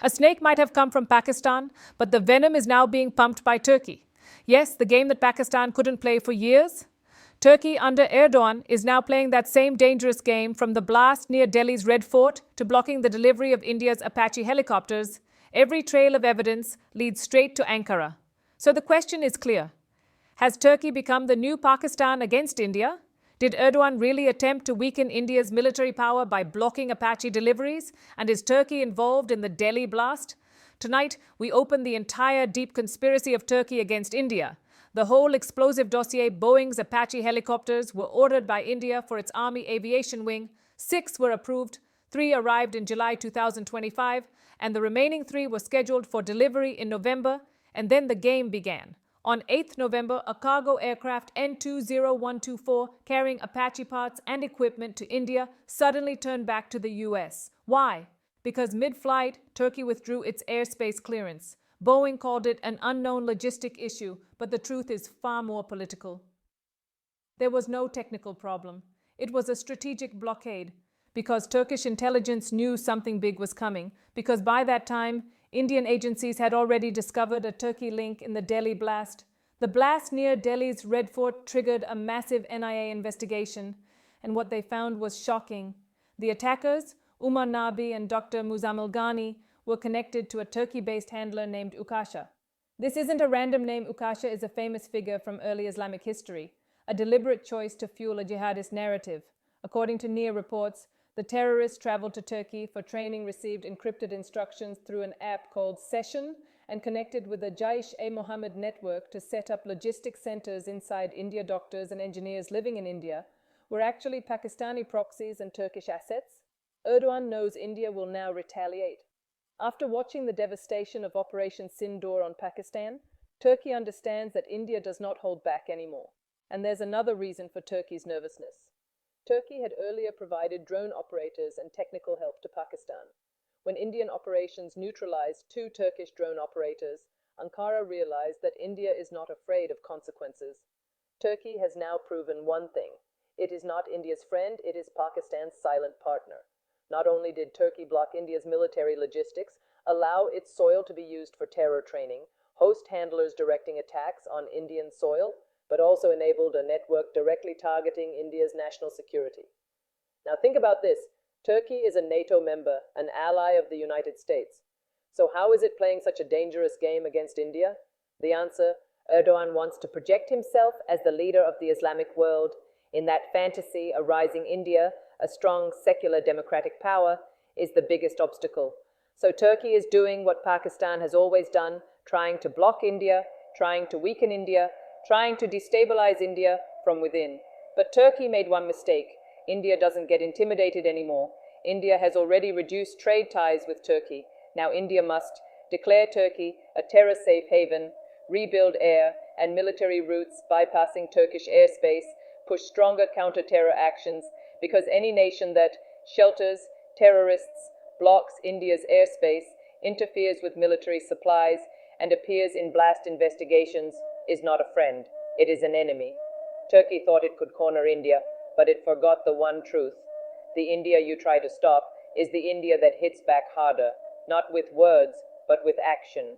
A snake might have come from Pakistan, but the venom is now being pumped by Turkey. Yes, the game that Pakistan couldn't play for years. Turkey under Erdoğan is now playing that same dangerous game, from the blast near Delhi's Red Fort to blocking the delivery of India's Apache helicopters. Every trail of evidence leads straight to Ankara. So the question is clear. Has Turkey become the new Pakistan against India? Did Erdoğan really attempt to weaken India's military power by blocking Apache deliveries? And is Turkey involved in the Delhi blast? Tonight, we open the entire deep conspiracy of Turkey against India. The whole explosive dossier. Boeing's Apache helicopters were ordered by India for its Army Aviation Wing. 6 were approved, 3 arrived in July 2025, and the remaining 3 were scheduled for delivery in November, and then the game began. On 8th November, a cargo aircraft N20124 carrying Apache parts and equipment to India suddenly turned back to the US. Why? Because mid-flight, Turkey withdrew its airspace clearance. Boeing called it an unknown logistic issue, but the truth is far more political. There was no technical problem. It was a strategic blockade, because Turkish intelligence knew something big was coming, because by that time, Indian agencies had already discovered a Turkey link in the Delhi blast. The blast near Delhi's Red Fort triggered a massive NIA investigation, and what they found was shocking. The attackers, Umar Nabi and Dr. Muzammil Ghani, were connected to a Turkey-based handler named Ukasha. This isn't a random name. Ukasha is a famous figure from early Islamic history, a deliberate choice to fuel a jihadist narrative. According to NIA reports, the terrorists traveled to Turkey for training, received encrypted instructions through an app called Session, and connected with the Jaish-e-Mohammed network to set up logistics centers inside India. Doctors and engineers living in India were actually Pakistani proxies and Turkish assets. Erdoğan knows India will now retaliate. After watching the devastation of Operation Sindoor on Pakistan, Turkey understands that India does not hold back anymore. And there's another reason for Turkey's nervousness. Turkey had earlier provided drone operators and technical help to Pakistan. When Indian operations neutralized 2 Turkish drone operators, Ankara realized that India is not afraid of consequences. Turkey has now proven one thing. It is not India's friend, it is Pakistan's silent partner. Not only did Turkey block India's military logistics, allow its soil to be used for terror training, host handlers directing attacks on Indian soil, but also enabled a network directly targeting India's national security. Now think about this. Turkey is a NATO member, an ally of the United States. So how is it playing such a dangerous game against India? The answer: Erdoğan wants to project himself as the leader of the Islamic world. In that fantasy, a rising India, a strong secular democratic power, is the biggest obstacle. So Turkey is doing what Pakistan has always done, trying to block India, trying to weaken India, trying to destabilize India from within. But Turkey made one mistake. India doesn't get intimidated anymore. India has already reduced trade ties with Turkey. Now India must declare Turkey a terror safe haven, rebuild air and military routes bypassing Turkish airspace, push stronger counter-terror actions, because any nation that shelters terrorists, blocks India's airspace, interferes with military supplies, and appears in blast investigations is not a friend, it is an enemy. Turkey thought it could corner India, but it forgot the one truth. The India you try to stop is the India that hits back harder, not with words, but with action.